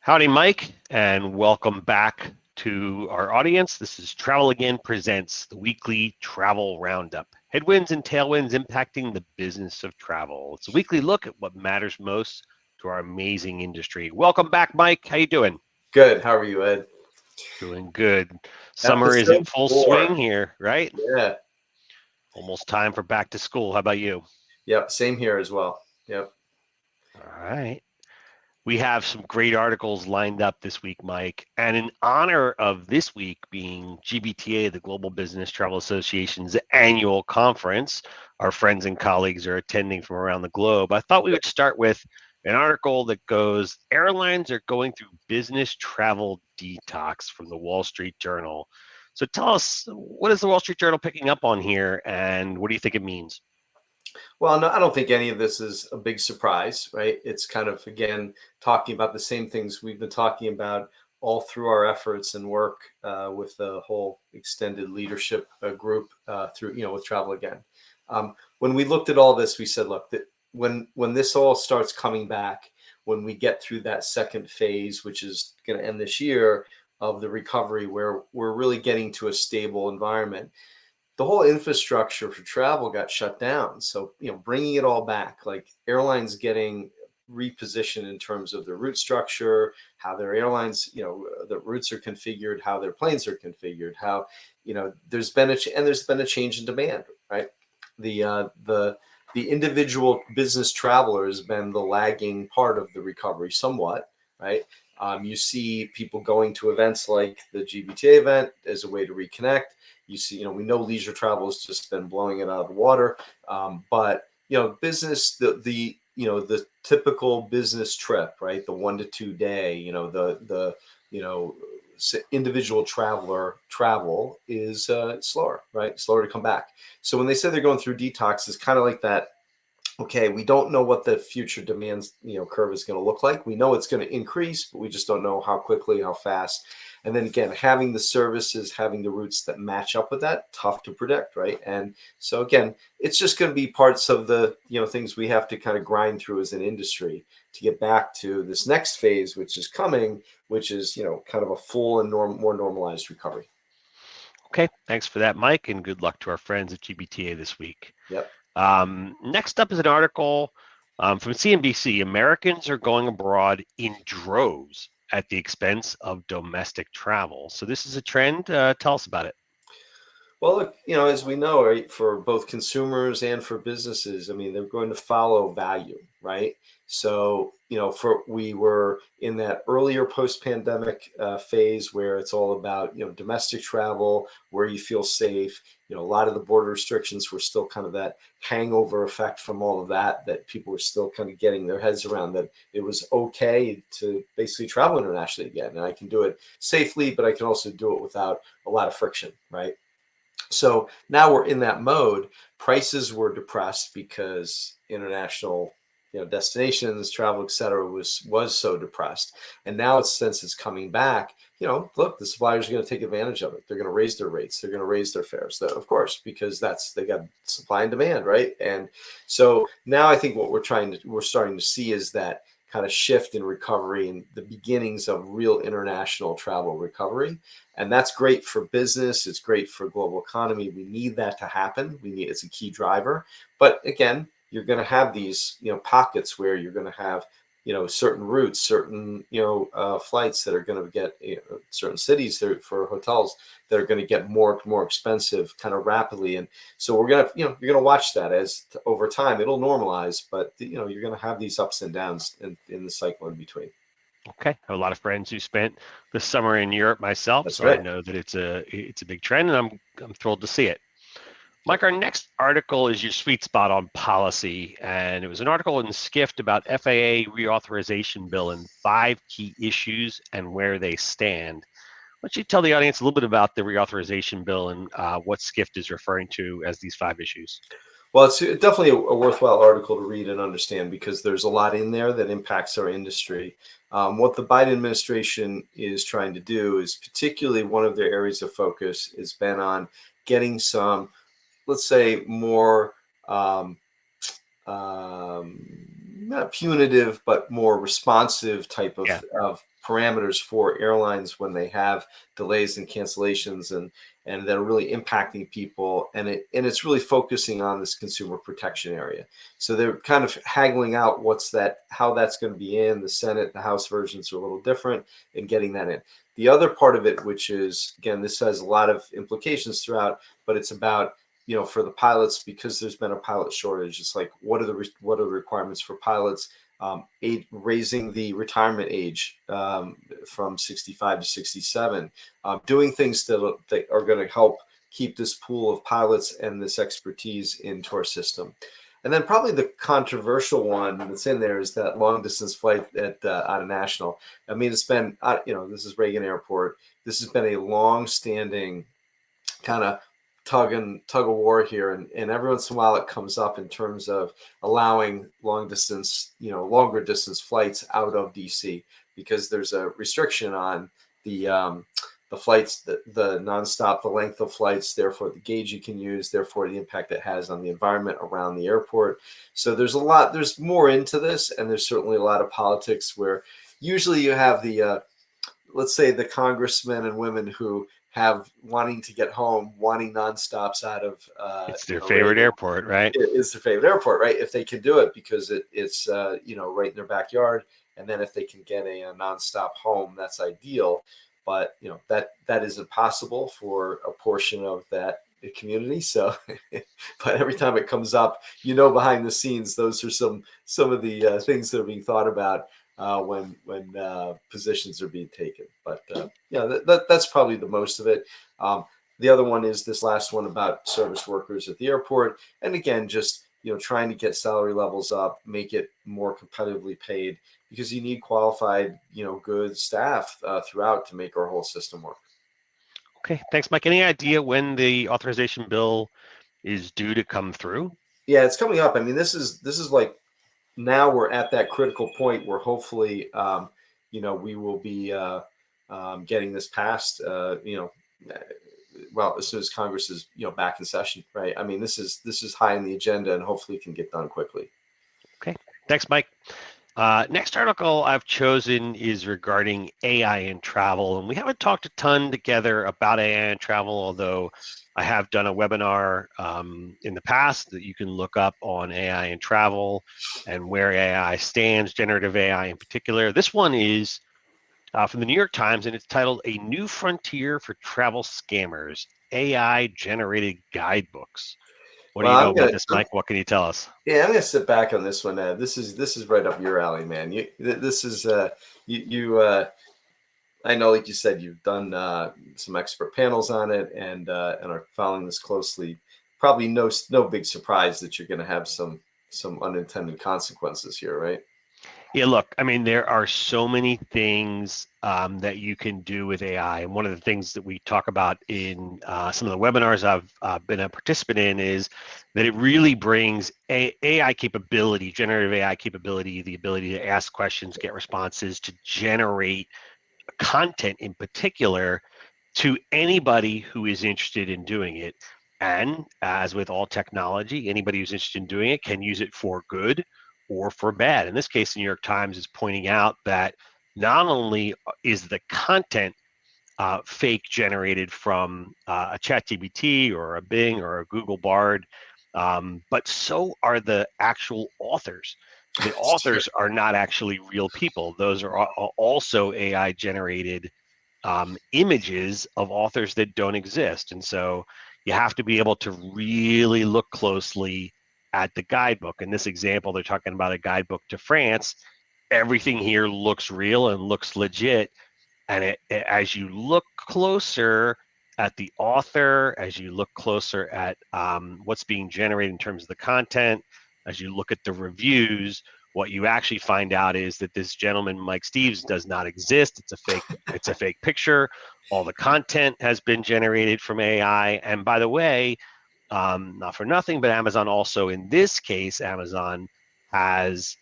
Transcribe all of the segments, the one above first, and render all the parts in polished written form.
Howdy, Mike, and welcome back to our audience. This is Travel Again Presents, the weekly travel roundup. Headwinds and tailwinds impacting the business of travel. It's a weekly look at what matters most to our amazing industry. Welcome back, Mike. How you doing? Good. How are you, Ed? Doing good. Summer is in Episode full 4. swing here, right? Yeah. Almost time for back to school. How about you? Yep. Same here as well. Yep. All right. We have some great articles lined up this week, Mike. And in honor of this week being GBTA, the Global Business Travel Association's annual conference, our friends and colleagues are attending from around the globe. I thought we would start with an article that goes, Airlines are going through business travel detox from the Wall Street Journal. So tell us, what is the Wall Street Journal picking up on here, and what do you think it means? Well, no, I don't think any of this is a big surprise, right? It's kind of, again, talking about the same things we've been talking about all through our efforts and work with the whole extended leadership group through, with Travel Again. When we looked at all this, we said, look, that when this all starts coming back, when we get through that second phase, which is going to end this year of the recovery, where we're really getting to a stable environment, the whole infrastructure for travel got shut down. So, bringing it all back, like airlines getting repositioned in terms of their route structure, how their airlines, the routes are configured, how their planes are configured, how, there's been a change in demand, right? The individual business traveler has been the lagging part of the recovery somewhat, right? You see people going to events like the GBTA event as a way to reconnect. You see, we know leisure travel has just been blowing it out of the water. But business, the typical business trip, right? The 1 to 2 day, the individual travel is slower, right? Slower to come back. So when they say they're going through detox, it's kind of like that. Okay, we don't know what the future demands, curve is going to look like. We know it's going to increase, but we just don't know how quickly, how fast. And then again, having the services, having the routes that match up with that, tough to predict, right? And so again, it's just going to be parts of the, things we have to kind of grind through as an industry to get back to this next phase, which is coming, which is, kind of a full and more normalized recovery. Okay, thanks for that, Mike, and good luck to our friends at GBTA this week. Yep. Next up is an article from CNBC. Americans are going abroad in droves at the expense of domestic travel. So this is a trend. Tell us about it. Well, look, as we know, right, for both consumers and for businesses, I mean, they're going to follow value, right? So, we were in that earlier post-pandemic phase where it's all about, domestic travel, where you feel safe. A lot of the border restrictions were still kind of that hangover effect from all of that people were still kind of getting their heads around, that it was okay to basically travel internationally again. And I can do it safely, but I can also do it without a lot of friction, right? So now we're in that mode. Prices were depressed because international, destinations, travel, et cetera, was so depressed. And now since it's coming back, look, the suppliers are going to take advantage of it. They're going to raise their rates. They're going to raise their fares, of course, because they got supply and demand, right? And so now I think what we're starting to see is that kind of shift in recovery and the beginnings of real international travel recovery. And that's great for business. It's great for global economy. We need that to happen. It's a key driver. But again, you're going to have these, pockets where you're going to have, certain routes, certain, flights that are going to get certain cities for hotels that are going to get more expensive kind of rapidly. And so we're going to, you're going to watch that as over time, it'll normalize, but you're going to have these ups and downs in the cycle in between. Okay, I have a lot of friends who spent the summer in Europe myself, That's so right. I know that it's a big trend, and I'm thrilled to see it. Mike, our next article is your sweet spot on policy, and it was an article in Skift about FAA reauthorization bill and 5 key issues and where they stand. Why don't you tell the audience a little bit about the reauthorization bill and what Skift is referring to as these 5 issues? Well, it's definitely a worthwhile article to read and understand because there's a lot in there that impacts our industry. What the Biden administration is trying to do is, particularly one of their areas of focus has been on getting some, let's say, more not punitive, but more responsive type Yeah. of parameters for airlines when they have delays and cancellations and that are really impacting people. And it's really focusing on this consumer protection area. So they're kind of haggling out how that's going to be in the Senate. The House versions are a little different in getting that in. The other part of it, which is, again, this has a lot of implications throughout, but it's about, for the pilots, because there's been a pilot shortage. It's like, what are the requirements for pilots? Raising the retirement age from 65 to 67, doing things that are going to help keep this pool of pilots and this expertise into our system. And then probably the controversial one that's in there is that long distance flight out of National. I mean, it's been, this is Reagan Airport. This has been a long standing kind of tug of war here, and every once in a while it comes up in terms of allowing longer distance flights out of DC, because there's a restriction on the flights, the nonstop, the length of flights, therefore the gauge you can use, therefore the impact it has on the environment around the airport. So there's more into this, and there's certainly a lot of politics where usually you have the let's say the congressmen and women who have wanting to get home, wanting nonstops out of It's their favorite airport, right? It is their favorite airport, right? If they can do it because it's right in their backyard, and then if they can get a nonstop home, that's ideal. But that isn't possible for a portion of that community. So, but every time it comes up, behind the scenes, those are some of the things that are being thought about when positions are being taken. But that's probably the most of it. The other one is this last one about service workers at the airport, and again, just trying to get salary levels up, make it more competitively paid, because you need qualified, good staff throughout to make our whole system work. Okay, thanks, Mike. Any idea when the authorization bill is due to come through? Yeah, it's coming up. I mean, this is like, now we're at that critical point where hopefully, we will be getting this passed. Well, as soon as Congress is back in session, right? I mean, this is high on the agenda, and hopefully can get done quickly. Okay, thanks, Mike. Next article I've chosen is regarding AI in travel, and we haven't talked a ton together about AI in travel, although I have done a webinar in the past that you can look up on AI in travel and where AI stands, generative AI in particular. This one is from the New York Times, and it's titled "A New Frontier for Travel Scammers: AI-Generated Guidebooks." What do you know about this, Mike? What can you tell us? Yeah, I'm gonna sit back on this one. This is right up your alley, man. This is I know, like you said, you've done some expert panels on it, and are following this closely. Probably no big surprise that you're going to have some unintended consequences here, right? Yeah, look, I mean, there are so many things that you can do with AI. And one of the things that we talk about in some of the webinars I've been a participant in is that it really brings AI capability, generative AI capability, the ability to ask questions, get responses, to generate content in particular to anybody who is interested in doing it. And as with all technology, anybody who's interested in doing it can use it for good or for bad. In this case, the New York Times is pointing out that not only is the content fake generated from a ChatGPT or a Bing or a Google Bard, but so are the actual authors. The authors are not actually real people. Those are also AI generated images of authors that don't exist. And so you have to be able to really look closely at the guidebook. In this example, they're talking about a guidebook to France. Everything here looks real and looks legit. And as you look closer at the author, as you look closer at what's being generated in terms of the content, as you look at the reviews, what you actually find out is that this gentleman, Mike Steves, does not exist. It's a fake picture. All the content has been generated from AI. And by the way, not for nothing, but Amazon also, in this case, Amazon has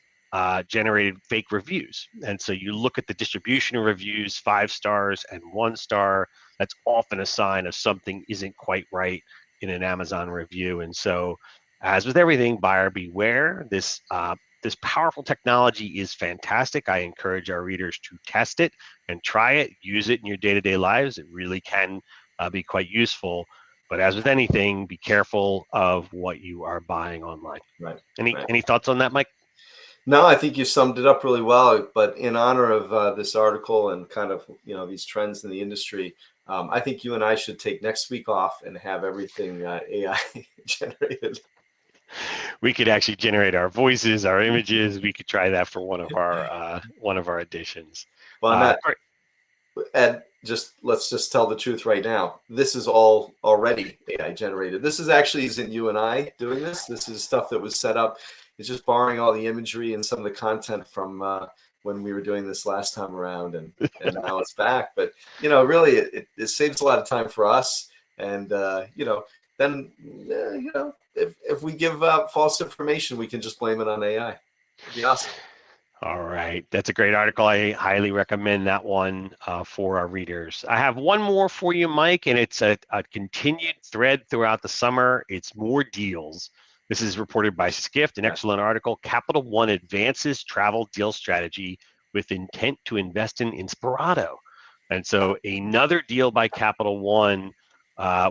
generated fake reviews. And so you look at the distribution of reviews, 5 stars and 1 star, that's often a sign of something isn't quite right in an Amazon review. And so, as with everything, buyer beware. This This powerful technology is fantastic. I encourage our readers to test it and try it, use it in your day-to-day lives. It really can be quite useful. But as with anything, be careful of what you are buying online. Right. Any thoughts on that, Mike? No, I think you summed it up really well. But in honor of this article and kind of these trends in the industry, I think you and I should take next week off and have everything AI generated. We could actually generate our voices, our images. We could try that for one of our editions. Well, Great. Ed, let's just tell the truth right now. This is all already AI generated. This isn't you and I doing this. This is stuff that was set up. It's just borrowing all the imagery and some of the content from when we were doing this last time around, and now it's back. But really, it saves a lot of time for us. And then if we give out false information, we can just blame it on AI. It'd be awesome. All right, that's a great article. I highly recommend that one for our readers. I have one more for you, Mike, and it's a continued thread throughout the summer. It's more deals. This is reported by Skift, an excellent article. Capital One advances travel deal strategy with intent to invest in Inspirato. And so another deal by Capital One.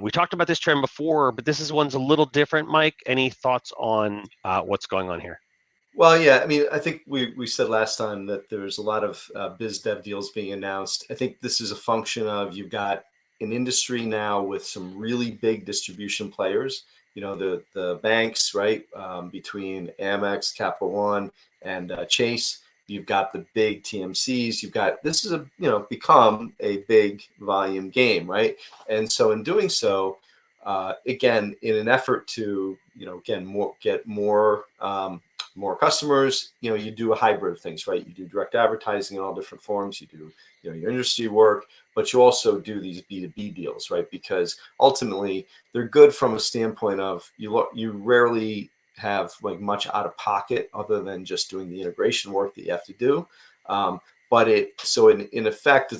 We talked about this trend before, but this one's a little different, Mike. Any thoughts on what's going on here? Well, yeah, I mean, I think we said last time that there's a lot of biz dev deals being announced. I think this is a function of you've got an industry now with some really big distribution players. The banks, right, between Amex, Capital One, and Chase. You've got the big TMCs. This is become a big volume game, right? And so in doing so, again, in an effort to get more customers, you do a hybrid of things, right? You do direct advertising in all different forms. You do your industry work, but you also do these B2B deals, right? Because ultimately they're good from a standpoint of you rarely have like much out of pocket other than just doing the integration work that you have to do. But in effect,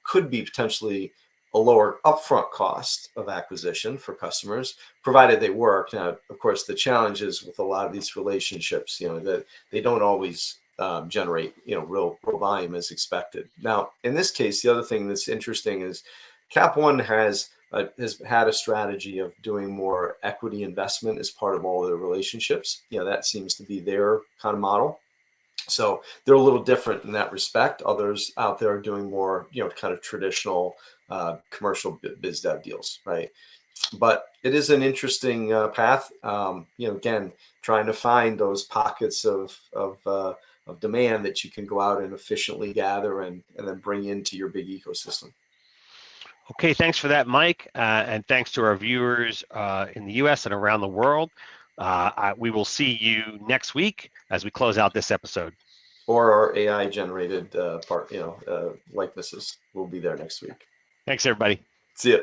could be potentially a lower upfront cost of acquisition for customers, provided they work. Now, of course, the challenge is with a lot of these relationships, that they don't always generate, real volume as expected. Now, in this case, the other thing that's interesting is Cap One has had a strategy of doing more equity investment as part of all their relationships. That seems to be their kind of model. So they're a little different in that respect. Others out there are doing more, kind of traditional commercial biz dev deals, right? But it is an interesting path. Again, trying to find those pockets of demand that you can go out and efficiently gather and then bring into your big ecosystem. Okay, thanks for that, Mike, and thanks to our viewers in the U.S. and around the world. We will see you next week as we close out this episode. Or our AI-generated likenesses will be there next week. Thanks, everybody. See ya.